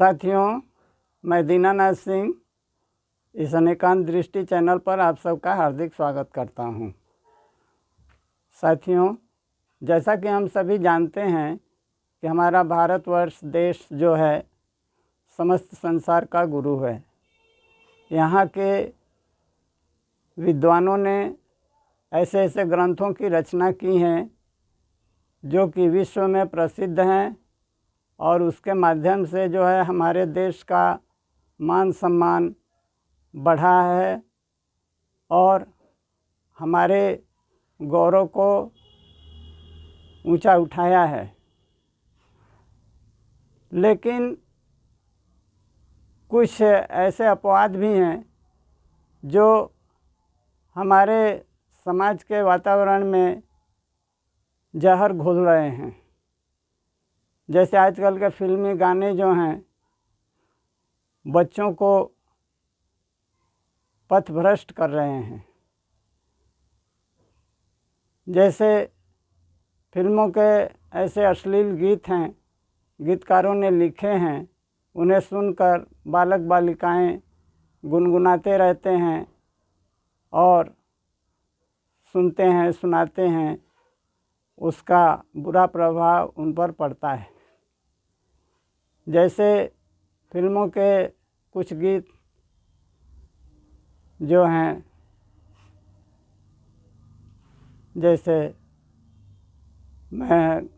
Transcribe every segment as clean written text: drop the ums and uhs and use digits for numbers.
साथियों, मैं दीनानाथ सिंह इस अनेकांत दृष्टि चैनल पर आप सबका हार्दिक स्वागत करता हूं। साथियों, जैसा कि हम सभी जानते हैं कि हमारा भारतवर्ष देश जो है समस्त संसार का गुरु है। यहाँ के विद्वानों ने ऐसे ऐसे ग्रंथों की रचना की हैं जो कि विश्व में प्रसिद्ध हैं और उसके माध्यम से जो है हमारे देश का मान सम्मान बढ़ा है और हमारे गौरव को ऊंचा उठाया है। लेकिन कुछ ऐसे अपवाद भी हैं जो हमारे समाज के वातावरण में जहर घोल रहे हैं। जैसे आजकल के फिल्मी गाने जो हैं बच्चों को पथभ्रष्ट कर रहे हैं। जैसे फिल्मों के ऐसे अश्लील गीत हैं, गीतकारों ने लिखे हैं, उन्हें सुनकर बालक बालिकाएं गुनगुनाते रहते हैं और सुनते हैं, सुनाते हैं। उसका बुरा प्रभाव उन पर पड़ता है। जैसे फिल्मों के कुछ गीत जो हैं, जैसे मैं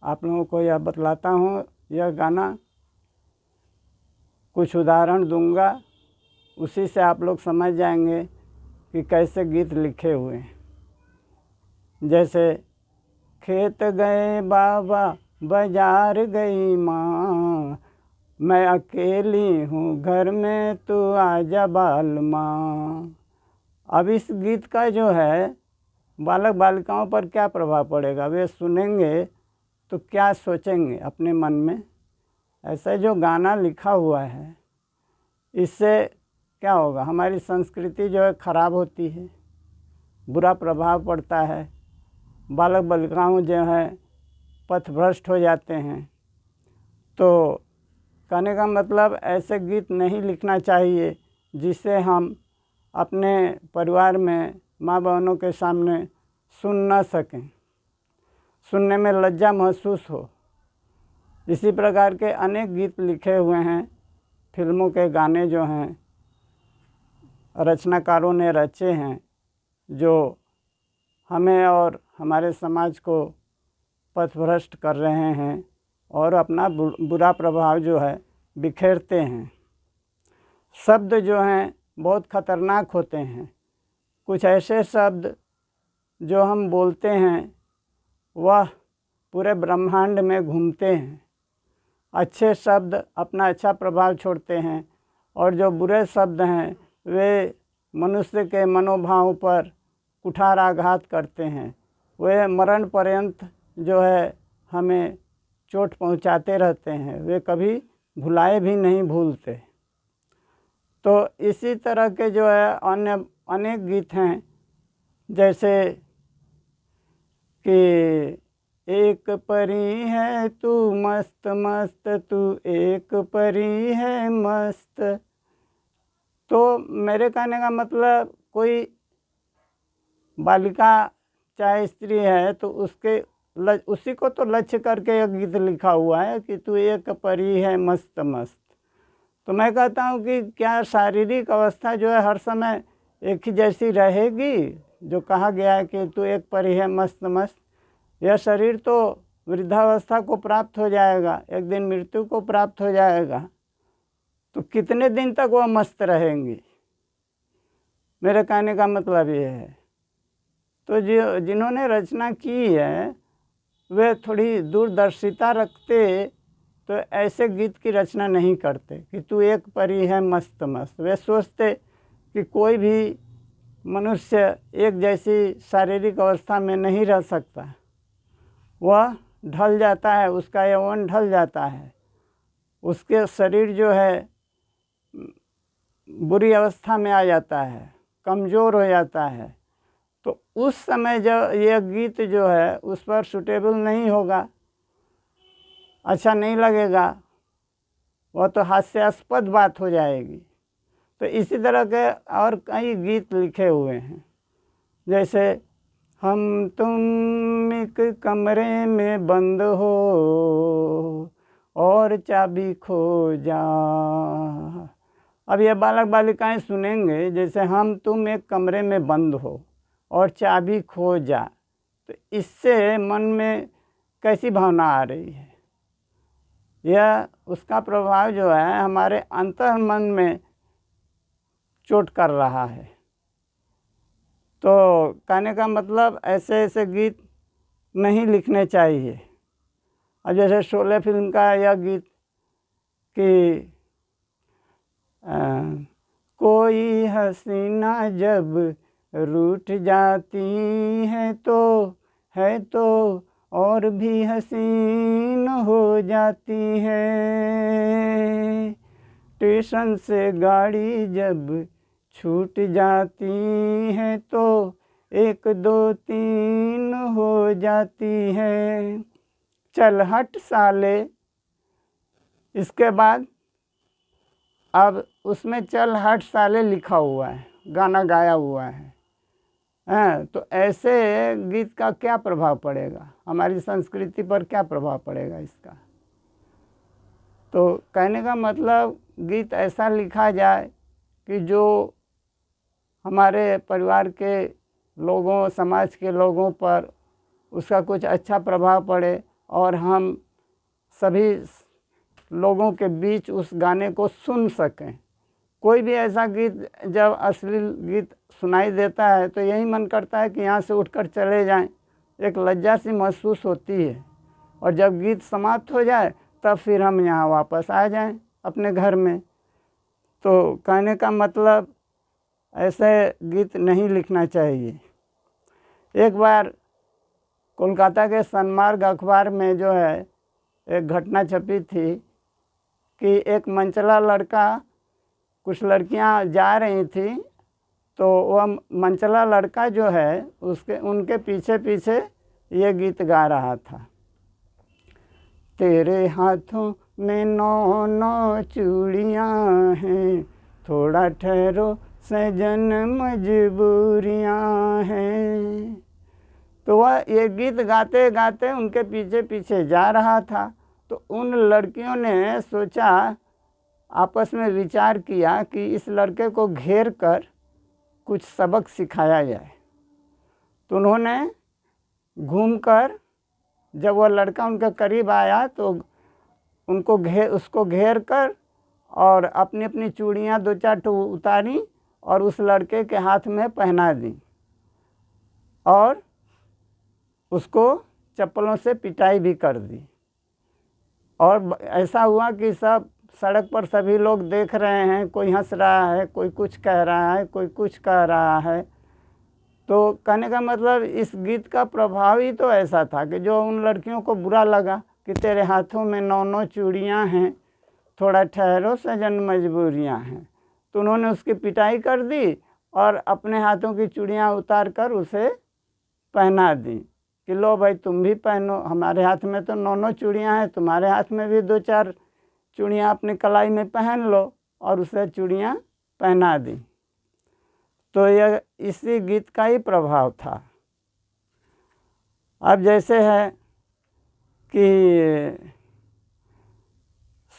आप लोगों को यह बतलाता हूँ, यह गाना कुछ उदाहरण दूंगा, उसी से आप लोग समझ जाएंगे कि कैसे गीत लिखे हुए हैं। जैसे खेत गए बाबा बाजार गई माँ, मैं अकेली हूँ घर में तू आजा बाल माँ। अब इस गीत का जो है बालक बालिकाओं पर क्या प्रभाव पड़ेगा, वे सुनेंगे तो क्या सोचेंगे अपने मन में। ऐसा जो गाना लिखा हुआ है, इससे क्या होगा, हमारी संस्कृति जो है ख़राब होती है, बुरा प्रभाव पड़ता है, बालक बालिकाओं जो है पथभ्रष्ट हो जाते हैं। तो कहने का मतलब ऐसे गीत नहीं लिखना चाहिए जिससे हम अपने परिवार में माँ बहनों के सामने सुन न सकें, सुनने में लज्जा महसूस हो। इसी प्रकार के अनेक गीत लिखे हुए हैं। फिल्मों के गाने जो हैं रचनाकारों ने रचे हैं, जो हमें और हमारे समाज को पथभ्रष्ट कर रहे हैं और अपना बुरा प्रभाव जो है बिखेरते हैं। शब्द जो हैं बहुत खतरनाक होते हैं। कुछ ऐसे शब्द जो हम बोलते हैं वह पूरे ब्रह्मांड में घूमते हैं। अच्छे शब्द अपना अच्छा प्रभाव छोड़ते हैं और जो बुरे शब्द हैं वे मनुष्य के मनोभाव पर कुठाराघात करते हैं। वे मरण पर्यंत जो है हमें चोट पहुंचाते रहते हैं, वे कभी भुलाए भी नहीं भूलते। तो इसी तरह के जो है अन्य अनेक गीत हैं, जैसे कि एक परी है तू मस्त मस्त, तू एक परी है मस्त। तो मेरे कहने का मतलब कोई बालिका चाहे स्त्री है तो उसी को तो लक्ष्य करके यह गीत लिखा हुआ है कि तू एक परी है मस्त मस्त। तो मैं कहता हूँ कि क्या शारीरिक अवस्था जो है हर समय एक ही जैसी रहेगी? जो कहा गया है कि तू एक परी है मस्त मस्त, यह शरीर तो वृद्धावस्था को प्राप्त हो जाएगा, एक दिन मृत्यु को प्राप्त हो जाएगा। तो कितने दिन तक वह मस्त रहेंगी? मेरे कहने का मतलब ये है। तो जिन्होंने रचना की है वे थोड़ी दूरदर्शिता रखते तो ऐसे गीत की रचना नहीं करते कि तू एक परी है मस्त मस्त। वे सोचते कि कोई भी मनुष्य एक जैसी शारीरिक अवस्था में नहीं रह सकता, वह ढल जाता है, उसका यौवन ढल जाता है, उसके शरीर जो है बुरी अवस्था में आ जाता है, कमज़ोर हो जाता है। तो उस समय जब यह गीत जो है उस पर सूटेबल नहीं होगा, अच्छा नहीं लगेगा। वह तो हास्यास्पद बात हो जाएगी। तो इसी तरह के और कई गीत लिखे हुए हैं, जैसे हम तुम एक कमरे में बंद हो और चाबी खो जा। अब ये बालक बालिकाएं सुनेंगे, जैसे हम तुम एक कमरे में बंद हो और चाबी खो जा, तो इससे मन में कैसी भावना आ रही है? यह उसका प्रभाव जो है हमारे अंतर्मन में चोट कर रहा है। तो कहने का मतलब ऐसे ऐसे गीत नहीं लिखने चाहिए। अब जैसे शोले फिल्म का यह गीत कि कोई हसीना जब रूठ जाती है तो और भी हसीन हो जाती है। स्टेशन से गाड़ी जब छूट जाती है तो 1 2 3 हो जाती है। चल हट साले, इसके बाद अब उसमें चल हट साले लिखा हुआ है, गाना गाया हुआ है। तो ऐसे गीत का क्या प्रभाव पड़ेगा, हमारी संस्कृति पर क्या प्रभाव पड़ेगा इसका? तो कहने का मतलब गीत ऐसा लिखा जाए कि जो हमारे परिवार के लोगों, समाज के लोगों पर उसका कुछ अच्छा प्रभाव पड़े और हम सभी लोगों के बीच उस गाने को सुन सकें। कोई भी ऐसा गीत जब अश्लील गीत सुनाई देता है तो यही मन करता है कि यहाँ से उठकर चले जाएं। एक लज्जा सी महसूस होती है, और जब गीत समाप्त हो जाए तब फिर हम यहाँ वापस आ जाएं अपने घर में। तो कहने का मतलब ऐसे गीत नहीं लिखना चाहिए। एक बार कोलकाता के सन्मार्ग अखबार में जो है एक घटना छपी थी कि एक मंचला लड़का, कुछ लड़कियां जा रही थी, तो वह मंचला लड़का जो है उनके पीछे पीछे ये गीत गा रहा था। तेरे हाथों में 9 9 चूड़ियाँ हैं, थोड़ा ठहरो सजन मजबूरियाँ हैं। तो वह ये गीत गाते गाते उनके पीछे पीछे जा रहा था। तो उन लड़कियों ने सोचा, आपस में विचार किया कि इस लड़के को घेर कर कुछ सबक सिखाया जाए। तो उन्होंने घूमकर जब वह लड़का उनके करीब आया तो उसको घेर कर और अपनी अपनी चूड़ियाँ 2-4 ठो उतारी और उस लड़के के हाथ में पहना दी और उसको चप्पलों से पिटाई भी कर दी। और ऐसा हुआ कि सब सड़क पर सभी लोग देख रहे हैं, कोई हंस रहा है, कोई कुछ कह रहा है, कोई कुछ कह रहा है। तो कहने का मतलब इस गीत का प्रभाव ही तो ऐसा था कि जो उन लड़कियों को बुरा लगा कि तेरे हाथों में 9 9 चूड़ियाँ हैं, थोड़ा ठहरो सजन मजबूरियाँ हैं, तो उन्होंने उसकी पिटाई कर दी और अपने हाथों की चूड़ियाँ उतार कर उसे पहना दी कि लो भाई तुम भी पहनो, हमारे हाथ में तो 9 9 चूड़ियाँ हैं, तुम्हारे हाथ में भी 2-4 चूड़ियाँ अपनी कलाई में पहन लो, और उसे चूड़ियाँ पहना दी। तो यह इसी गीत का ही प्रभाव था। अब जैसे है कि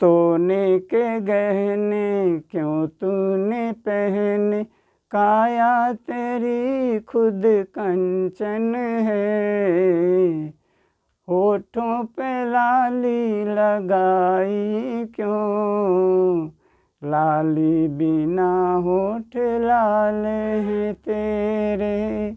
सोने के गहने क्यों तूने पहने, काया तेरी खुद कंचन है, होठों पे लाली लगाई क्यों, लाली बिना होठ लाल हैं तेरे,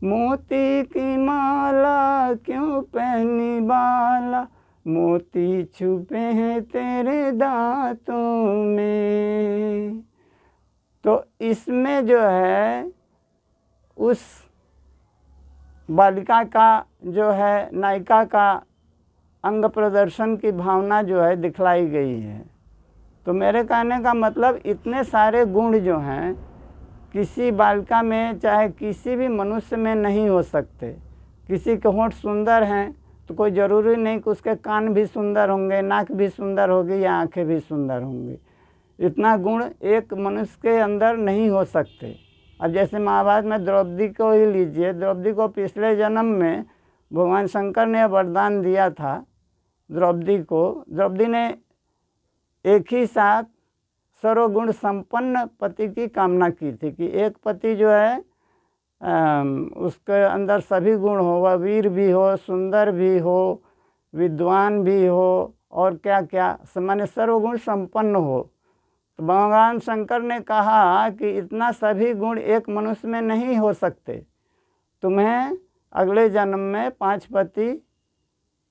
मोती की माला क्यों पहनी बाला, मोती छुपे हैं तेरे दांतों में। तो इसमें जो है उस बालिका का जो है नायिका का अंग प्रदर्शन की भावना जो है दिखलाई गई है। तो मेरे कहने का मतलब इतने सारे गुण जो हैं किसी बालिका में चाहे किसी भी मनुष्य में नहीं हो सकते। किसी के होंठ सुंदर हैं तो कोई ज़रूरी नहीं कि उसके कान भी सुंदर होंगे, नाक भी सुंदर होगी या आंखें भी सुंदर होंगी। इतना गुण एक मनुष्य के अंदर नहीं हो सकते। अब जैसे महाभारत में द्रौपदी को ही लीजिए, द्रौपदी को पिछले जन्म में भगवान शंकर ने वरदान दिया था द्रौपदी को। द्रौपदी ने एक ही साथ सर्वगुण संपन्न पति की कामना की थी कि एक पति जो है उसके अंदर सभी गुण हो, वह वीर भी हो, सुंदर भी हो, विद्वान भी हो, और क्या क्या माने सर्वगुण संपन्न हो। तो भगवान शंकर ने कहा कि इतना सभी गुण एक मनुष्य में नहीं हो सकते, तुम्हें अगले जन्म में 5 पति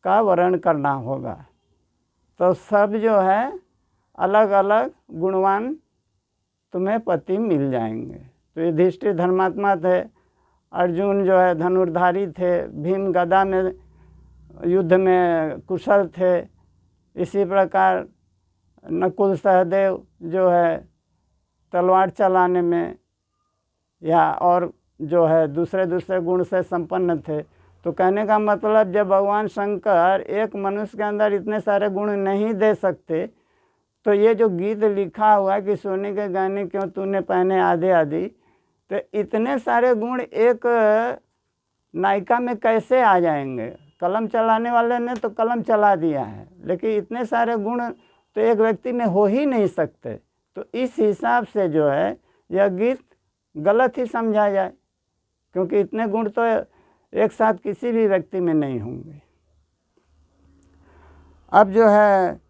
का वर्ण करना होगा। तो सब जो है अलग अलग गुणवान तुम्हें पति मिल जाएंगे। तो युधिष्ठिर धर्मात्मा थे, अर्जुन जो है धनुर्धारी थे, भीम गदा में युद्ध में कुशल थे, इसी प्रकार नकुल सहदेव जो है तलवार चलाने में या और जो है दूसरे दूसरे गुण से संपन्न थे। तो कहने का मतलब जब भगवान शंकर एक मनुष्य के अंदर इतने सारे गुण नहीं दे सकते, तो ये जो गीत लिखा हुआ है कि सोने के गहने क्यों तूने पहने आधे आधी, तो इतने सारे गुण एक नायिका में कैसे आ जाएंगे? कलम चलाने वाले ने तो कलम चला दिया है, लेकिन इतने सारे गुण तो एक व्यक्ति में हो ही नहीं सकते। तो इस हिसाब से जो है यह गीत गलत ही समझा जाए, क्योंकि इतने गुण तो एक साथ किसी भी व्यक्ति में नहीं होंगे। अब जो है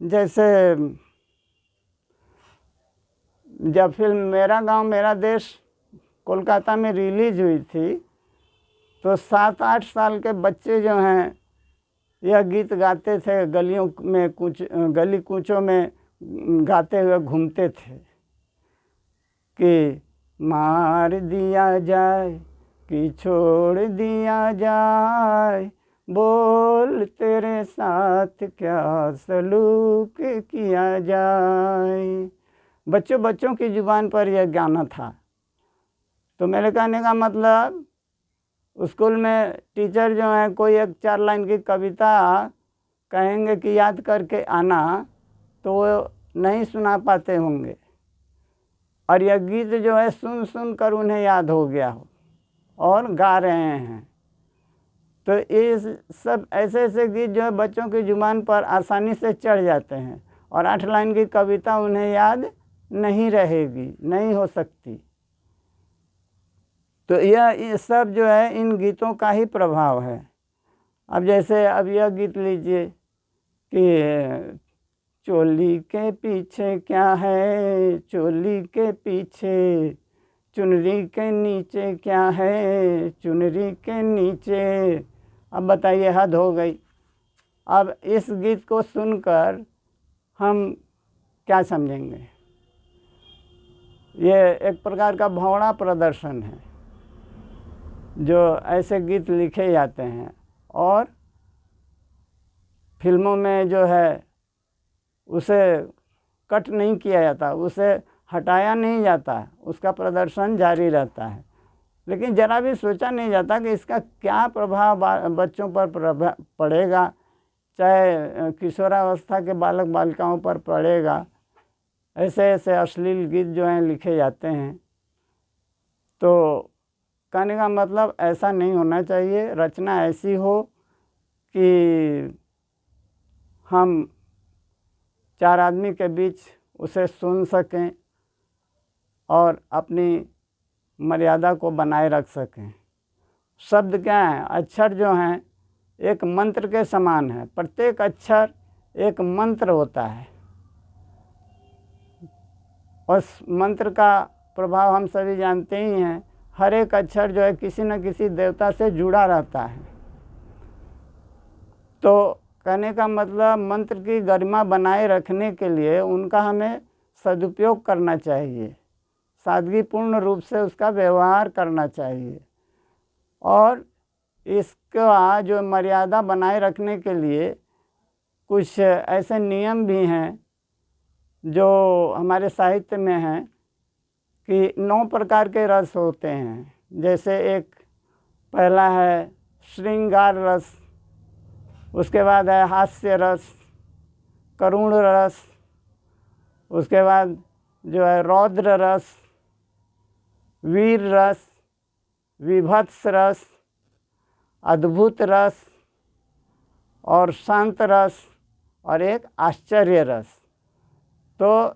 जैसे जब फिल्म मेरा गांव मेरा देश कोलकाता में रिलीज हुई थी, तो 7-8 साल के बच्चे जो हैं यह गीत गाते थे, गलियों में गली कूचों में गाते हुए घूमते थे कि मार दिया जाए कि छोड़ दिया जाए, बोल तेरे साथ क्या सलूक किया जाए। बच्चों की जुबान पर यह गाना था। तो मेरे कहने का मतलब स्कूल में टीचर जो है कोई एक 4 लाइन की कविता कहेंगे कि याद करके आना, तो वो नहीं सुना पाते होंगे, और यह गीत जो है सुन सुन कर उन्हें याद हो गया हो और गा रहे हैं। तो ये सब ऐसे ऐसे गीत जो है बच्चों की जुबान पर आसानी से चढ़ जाते हैं, और 8 लाइन की कविता उन्हें याद नहीं रहेगी, नहीं हो सकती। तो यह सब जो है इन गीतों का ही प्रभाव है। अब जैसे अब यह गीत लीजिए कि चोली के पीछे क्या है, चोली के पीछे, चुनरी के नीचे क्या है, चुनरी के नीचे। अब बताइए, हद हो गई। अब इस गीत को सुनकर हम क्या समझेंगे? ये एक प्रकार का भौड़ा प्रदर्शन है जो ऐसे गीत लिखे जाते हैं, और फिल्मों में जो है उसे कट नहीं किया जाता, उसे हटाया नहीं जाता, उसका प्रदर्शन जारी रहता है। लेकिन ज़रा भी सोचा नहीं जाता कि इसका क्या प्रभाव बच्चों पर पड़ेगा, चाहे किशोरावस्था के बालक बालिकाओं पर पड़ेगा। ऐसे ऐसे अश्लील गीत जो हैं लिखे जाते हैं। तो कहने का मतलब ऐसा नहीं होना चाहिए। रचना ऐसी हो कि हम 4 आदमी के बीच उसे सुन सकें और अपनी मर्यादा को बनाए रख सकें। शब्द क्या हैं? अक्षर जो हैं एक मंत्र के समान है। प्रत्येक अक्षर एक मंत्र होता है। उस मंत्र का प्रभाव हम सभी जानते ही हैं। हर एक अक्षर जो है किसी न किसी देवता से जुड़ा रहता है। तो कहने का मतलब मंत्र की गरिमा बनाए रखने के लिए उनका हमें सदुपयोग करना चाहिए, सादगीपूर्ण रूप से उसका व्यवहार करना चाहिए, और इसका जो मर्यादा बनाए रखने के लिए कुछ ऐसे नियम भी हैं जो हमारे साहित्य में हैं कि 9 प्रकार के रस होते हैं। जैसे एक पहला है श्रृंगार रस, उसके बाद है हास्य रस, करुण रस, उसके बाद जो है रौद्र रस, वीर रस, विभत्स रस, अद्भुत रस और शांत रस और एक आश्चर्य रस। तो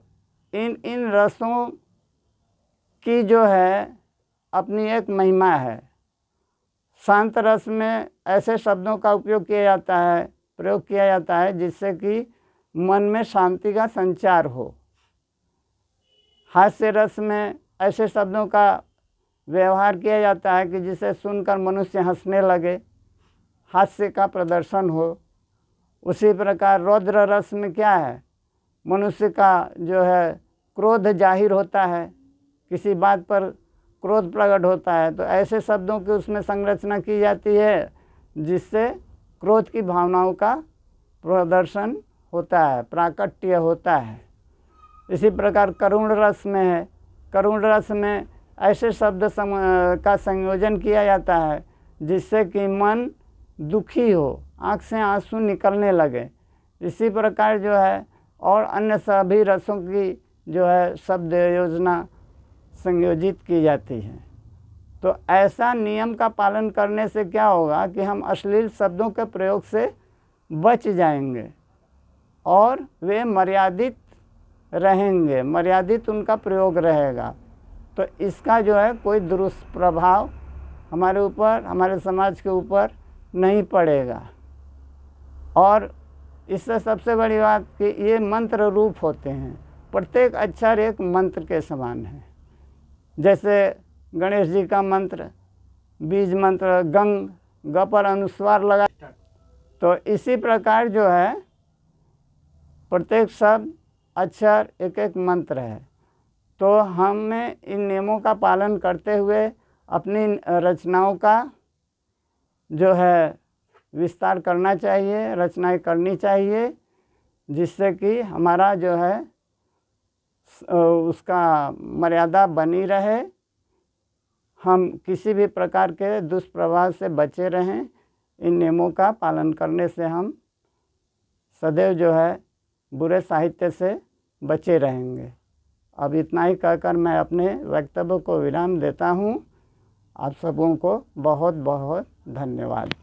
इन रसों की जो है अपनी एक महिमा है। शांत रस में ऐसे शब्दों का उपयोग किया जाता है, प्रयोग किया जाता है जिससे कि मन में शांति का संचार हो। हास्य रस में ऐसे शब्दों का व्यवहार किया जाता है कि जिसे सुनकर मनुष्य हंसने लगे, हास्य का प्रदर्शन हो। उसी प्रकार रौद्र रस में क्या है, मनुष्य का जो है क्रोध जाहिर होता है, किसी बात पर क्रोध प्रकट होता है, तो ऐसे शब्दों की उसमें संरचना की जाती है जिससे क्रोध की भावनाओं का प्रदर्शन होता है, प्राकट्य होता है। इसी प्रकार करुण रस में है, करुण रस में ऐसे शब्द का संयोजन किया जाता है जिससे कि मन दुखी हो, आँख से आंसू निकलने लगे। इसी प्रकार जो है और अन्य सभी रसों की जो है शब्द योजना संयोजित की जाती है। तो ऐसा नियम का पालन करने से क्या होगा कि हम अश्लील शब्दों के प्रयोग से बच जाएंगे और वे मर्यादित रहेंगे, मर्यादित उनका प्रयोग रहेगा। तो इसका जो है कोई दुष्प्रभाव हमारे ऊपर, हमारे समाज के ऊपर नहीं पड़ेगा। और इससे सबसे बड़ी बात कि ये मंत्र रूप होते हैं, प्रत्येक अक्षर एक मंत्र के समान है। जैसे गणेश जी का मंत्र, बीज मंत्र गंग, ग पर अनुस्वार लगा, तो इसी प्रकार जो है प्रत्येक शब्द अक्षर एक एक मंत्र है। तो हमें इन नियमों का पालन करते हुए अपनी रचनाओं का जो है विस्तार करना चाहिए, रचनाएं करनी चाहिए, जिससे कि हमारा जो है उसका मर्यादा बनी रहे, हम किसी भी प्रकार के दुष्प्रभाव से बचे रहें। इन नियमों का पालन करने से हम सदैव जो है बुरे साहित्य से बचे रहेंगे। अब इतना ही कहकर मैं अपने वक्तव्य को विराम देता हूँ। आप सबों को बहुत बहुत धन्यवाद।